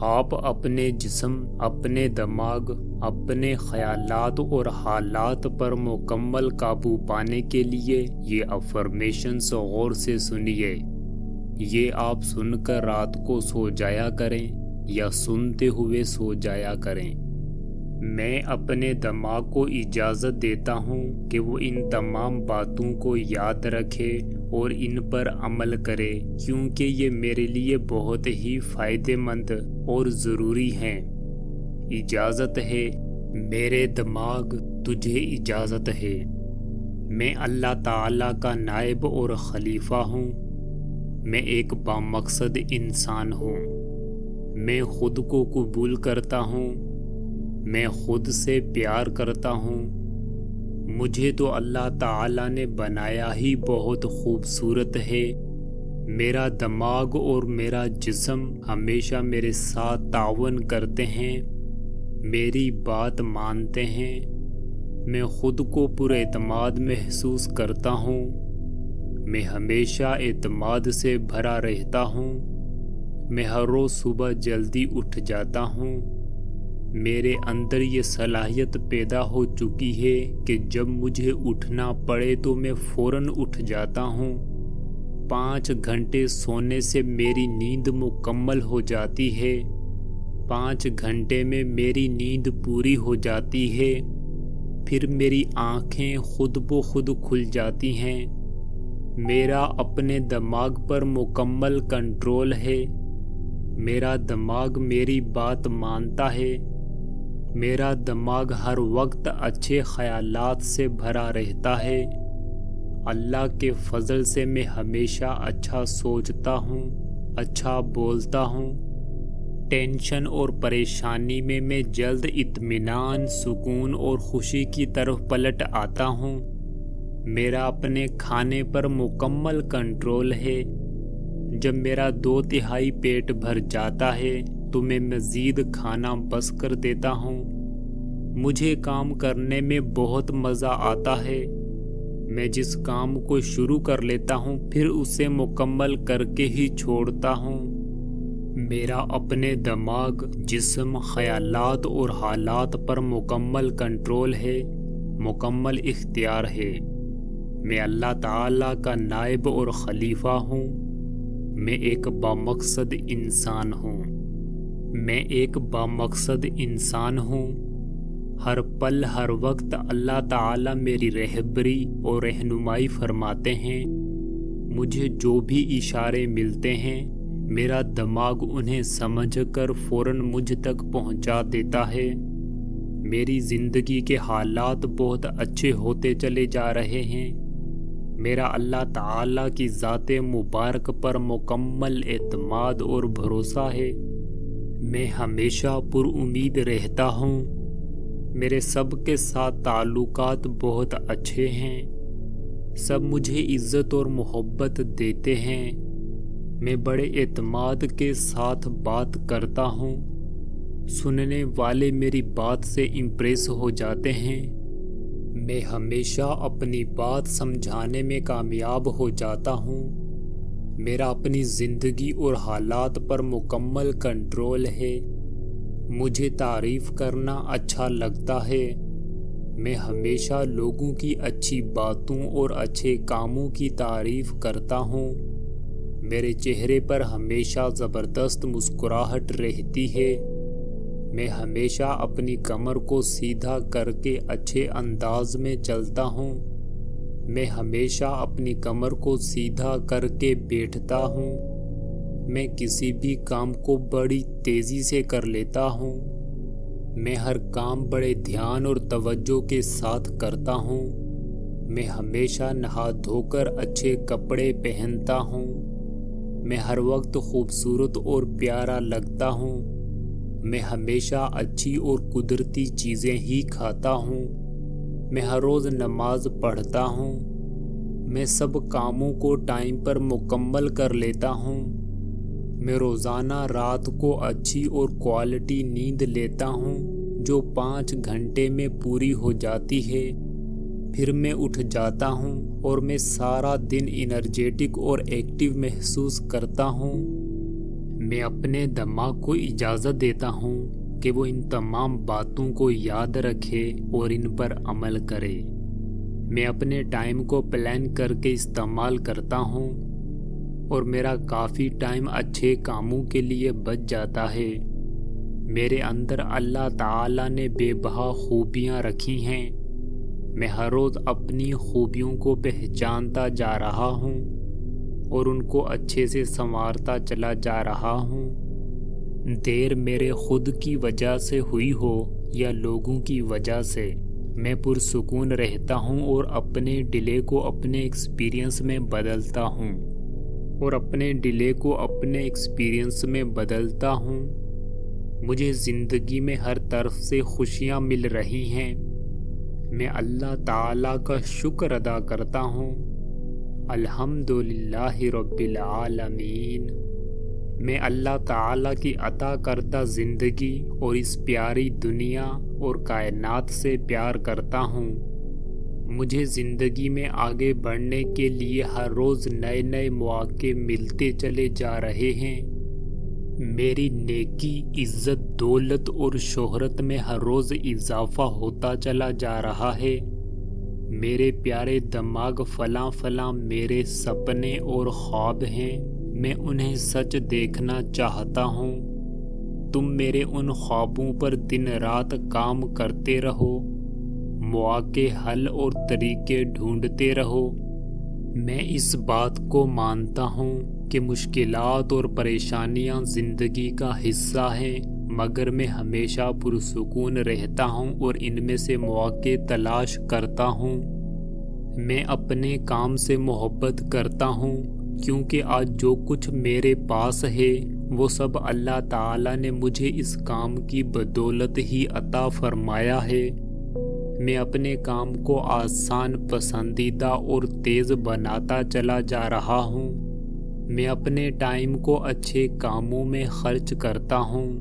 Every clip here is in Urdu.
آپ اپنے جسم، اپنے دماغ، اپنے خیالات اور حالات پر مکمل قابو پانے کے لیے یہ افرمیشنز غور سے سنیے۔ یہ آپ سن کر رات کو سو جایا کریں یا سنتے ہوئے سو جایا کریں۔ میں اپنے دماغ کو اجازت دیتا ہوں کہ وہ ان تمام باتوں کو یاد رکھے اور ان پر عمل کرے، کیونکہ یہ میرے لیے بہت ہی فائدہ مند اور ضروری ہیں۔ اجازت ہے میرے دماغ، تجھے اجازت ہے۔ میں اللہ تعالیٰ کا نائب اور خلیفہ ہوں۔ میں ایک بامقصد انسان ہوں۔ میں خود کو قبول کرتا ہوں۔ میں خود سے پیار کرتا ہوں۔ مجھے تو اللہ تعالیٰ نے بنایا ہی بہت خوبصورت ہے۔ میرا دماغ اور میرا جسم ہمیشہ میرے ساتھ تعاون کرتے ہیں، میری بات مانتے ہیں۔ میں خود کو پر اعتماد محسوس کرتا ہوں۔ میں ہمیشہ اعتماد سے بھرا رہتا ہوں۔ میں ہر روز صبح جلدی اٹھ جاتا ہوں۔ میرے اندر یہ صلاحیت پیدا ہو چکی ہے کہ جب مجھے اٹھنا پڑے تو میں فوراً اٹھ جاتا ہوں۔ 5 گھنٹے سونے سے میری نیند مکمل ہو جاتی ہے۔ 5 گھنٹے میں میری نیند پوری ہو جاتی ہے، پھر میری آنکھیں خود بخود کھل جاتی ہیں۔ میرا اپنے دماغ پر مکمل کنٹرول ہے۔ میرا دماغ میری بات مانتا ہے۔ میرا دماغ ہر وقت اچھے خیالات سے بھرا رہتا ہے۔ اللہ کے فضل سے میں ہمیشہ اچھا سوچتا ہوں، اچھا بولتا ہوں۔ ٹینشن اور پریشانی میں جلد اطمینان، سکون اور خوشی کی طرف پلٹ آتا ہوں۔ میرا اپنے کھانے پر مکمل کنٹرول ہے۔ جب میرا 2/3 پیٹ بھر جاتا ہے تو میں مزید کھانا بس کر دیتا ہوں۔ مجھے کام کرنے میں بہت مزہ آتا ہے۔ میں جس کام کو شروع کر لیتا ہوں پھر اسے مکمل کر کے ہی چھوڑتا ہوں۔ میرا اپنے دماغ، جسم، خیالات اور حالات پر مکمل کنٹرول ہے، مکمل اختیار ہے۔ میں اللہ تعالیٰ کا نائب اور خلیفہ ہوں۔ میں ایک بامقصد انسان ہوں۔ میں ایک بامقصد انسان ہوں۔ ہر پل، ہر وقت اللہ تعالیٰ میری رہبری اور رہنمائی فرماتے ہیں۔ مجھے جو بھی اشارے ملتے ہیں، میرا دماغ انہیں سمجھ کر فوراً مجھ تک پہنچا دیتا ہے۔ میری زندگی کے حالات بہت اچھے ہوتے چلے جا رہے ہیں۔ میرا اللہ تعالیٰ کی ذات مبارک پر مکمل اعتماد اور بھروسہ ہے۔ میں ہمیشہ پر امید رہتا ہوں۔ میرے سب کے ساتھ تعلقات بہت اچھے ہیں۔ سب مجھے عزت اور محبت دیتے ہیں۔ میں بڑے اعتماد کے ساتھ بات کرتا ہوں۔ سننے والے میری بات سے امپریس ہو جاتے ہیں۔ میں ہمیشہ اپنی بات سمجھانے میں کامیاب ہو جاتا ہوں۔ میرا اپنی زندگی اور حالات پر مکمل کنٹرول ہے۔ مجھے تعریف کرنا اچھا لگتا ہے۔ میں ہمیشہ لوگوں کی اچھی باتوں اور اچھے کاموں کی تعریف کرتا ہوں۔ میرے چہرے پر ہمیشہ زبردست مسکراہٹ رہتی ہے۔ میں ہمیشہ اپنی کمر کو سیدھا کر کے اچھے انداز میں چلتا ہوں۔ میں ہمیشہ اپنی کمر کو سیدھا کر کے بیٹھتا ہوں۔ میں کسی بھی کام کو بڑی تیزی سے کر لیتا ہوں۔ میں ہر کام بڑے دھیان اور توجہ کے ساتھ کرتا ہوں۔ میں ہمیشہ نہا دھو کر اچھے کپڑے پہنتا ہوں۔ میں ہر وقت خوبصورت اور پیارا لگتا ہوں۔ میں ہمیشہ اچھی اور قدرتی چیزیں ہی کھاتا ہوں۔ میں ہر روز نماز پڑھتا ہوں۔ میں سب کاموں کو ٹائم پر مکمل کر لیتا ہوں۔ میں روزانہ رات کو اچھی اور کوالٹی نیند لیتا ہوں جو 5 گھنٹے میں پوری ہو جاتی ہے۔ پھر میں اٹھ جاتا ہوں اور میں سارا دن انرجیٹک اور ایکٹیو محسوس کرتا ہوں۔ میں اپنے دماغ کو اجازت دیتا ہوں کہ وہ ان تمام باتوں کو یاد رکھے اور ان پر عمل کرے۔ میں اپنے ٹائم کو پلان کر کے استعمال کرتا ہوں اور میرا کافی ٹائم اچھے کاموں کے لیے بچ جاتا ہے۔ میرے اندر اللہ تعالیٰ نے بے بہا خوبیاں رکھی ہیں۔ میں ہر روز اپنی خوبیوں کو پہچانتا جا رہا ہوں اور ان کو اچھے سے سنوارتا چلا جا رہا ہوں۔ دیر میرے خود کی وجہ سے ہوئی ہو یا لوگوں کی وجہ سے، میں پرسکون رہتا ہوں اور اپنے ڈیلے کو اپنے ایکسپیرینس میں بدلتا ہوں مجھے زندگی میں ہر طرف سے خوشیاں مل رہی ہیں۔ میں اللہ تعالیٰ کا شکر ادا کرتا ہوں۔ الحمدللہ رب العالمین۔ میں اللہ تعالیٰ کی عطا کردہ زندگی اور اس پیاری دنیا اور کائنات سے پیار کرتا ہوں۔ مجھے زندگی میں آگے بڑھنے کے لیے ہر روز نئے نئے مواقع ملتے چلے جا رہے ہیں۔ میری نیکی، عزت، دولت اور شہرت میں ہر روز اضافہ ہوتا چلا جا رہا ہے۔ میرے پیارے دماغ، فلاں میرے سپنے اور خواب ہیں، میں انہیں سچ دیکھنا چاہتا ہوں۔ تم میرے ان خوابوں پر دن رات کام کرتے رہو، مواقع، حل اور طریقے ڈھونڈتے رہو۔ میں اس بات کو مانتا ہوں کہ مشکلات اور پریشانیاں زندگی کا حصہ ہیں، مگر میں ہمیشہ پرسکون رہتا ہوں اور ان میں سے مواقع تلاش کرتا ہوں۔ میں اپنے کام سے محبت کرتا ہوں کیونکہ آج جو کچھ میرے پاس ہے وہ سب اللہ تعالیٰ نے مجھے اس کام کی بدولت ہی عطا فرمایا ہے۔ میں اپنے کام کو آسان، پسندیدہ اور تیز بناتا چلا جا رہا ہوں۔ میں اپنے ٹائم کو اچھے کاموں میں خرچ کرتا ہوں۔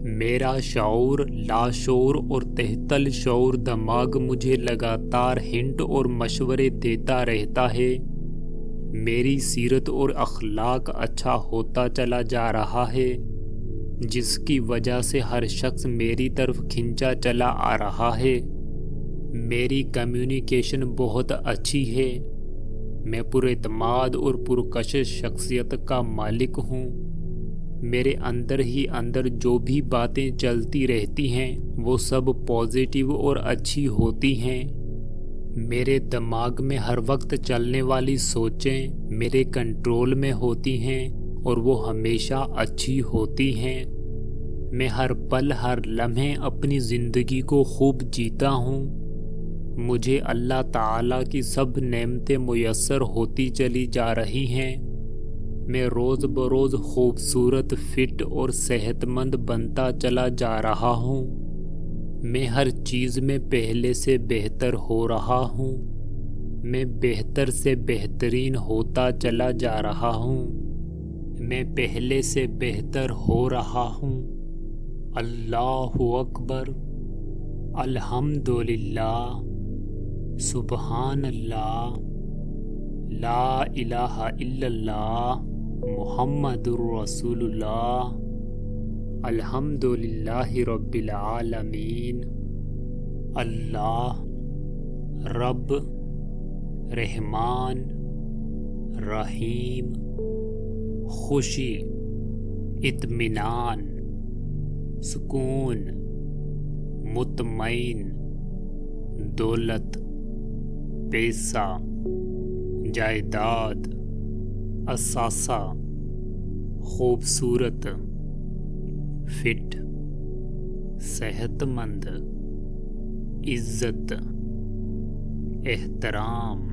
میرا شعور، لاشعور اور تحت الشعور دماغ مجھے لگاتار ہنٹ اور مشورے دیتا رہتا ہے۔ میری سیرت اور اخلاق اچھا ہوتا چلا جا رہا ہے، جس کی وجہ سے ہر شخص میری طرف کھنچا چلا آ رہا ہے۔ میری کمیونیکیشن بہت اچھی ہے۔ میں پراعتماد اور پرکشش شخصیت کا مالک ہوں۔ میرے اندر ہی اندر جو بھی باتیں چلتی رہتی ہیں وہ سب پازیٹیو اور اچھی ہوتی ہیں۔ میرے دماغ میں ہر وقت چلنے والی سوچیں میرے کنٹرول میں ہوتی ہیں اور وہ ہمیشہ اچھی ہوتی ہیں۔ میں ہر پل، ہر لمحے اپنی زندگی کو خوب جیتا ہوں۔ مجھے اللہ تعالیٰ کی سب نعمتیں میسر ہوتی چلی جا رہی ہیں۔ میں روز بروز خوبصورت، فٹ اور صحت مند بنتا چلا جا رہا ہوں۔ میں ہر چیز میں پہلے سے بہتر ہو رہا ہوں۔ میں بہتر سے بہترین ہوتا چلا جا رہا ہوں۔ میں پہلے سے بہتر ہو رہا ہوں۔ اللہ اکبر، الحمدللہ، سبحان اللہ، لا الہ الا اللہ، محمد الرسول اللہ، الحمدللہ رب العالمین۔ اللہ رب، رحمان، رحیم، خوشی، اطمینان، سکون، مطمئن، دولت، پیسہ، جائیداد، اثاثہ، خوبصورت، فٹ، صحت مند، عزت، احترام،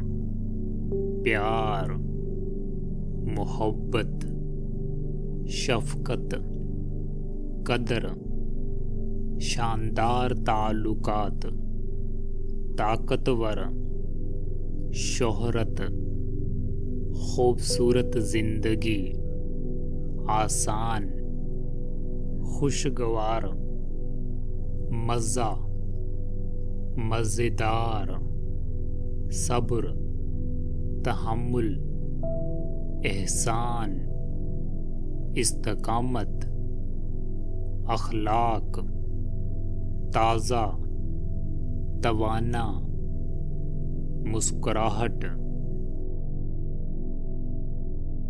پیار، محبت، شفقت، قدر، شاندار تعلقات، طاقتور، شہرت، خوبصورت زندگی، آسان، خوشگوار، مزہ، مزیدار، صبر، تحمل، احسان، استقامت، اخلاق، تازہ، توانا، مسکراہٹ،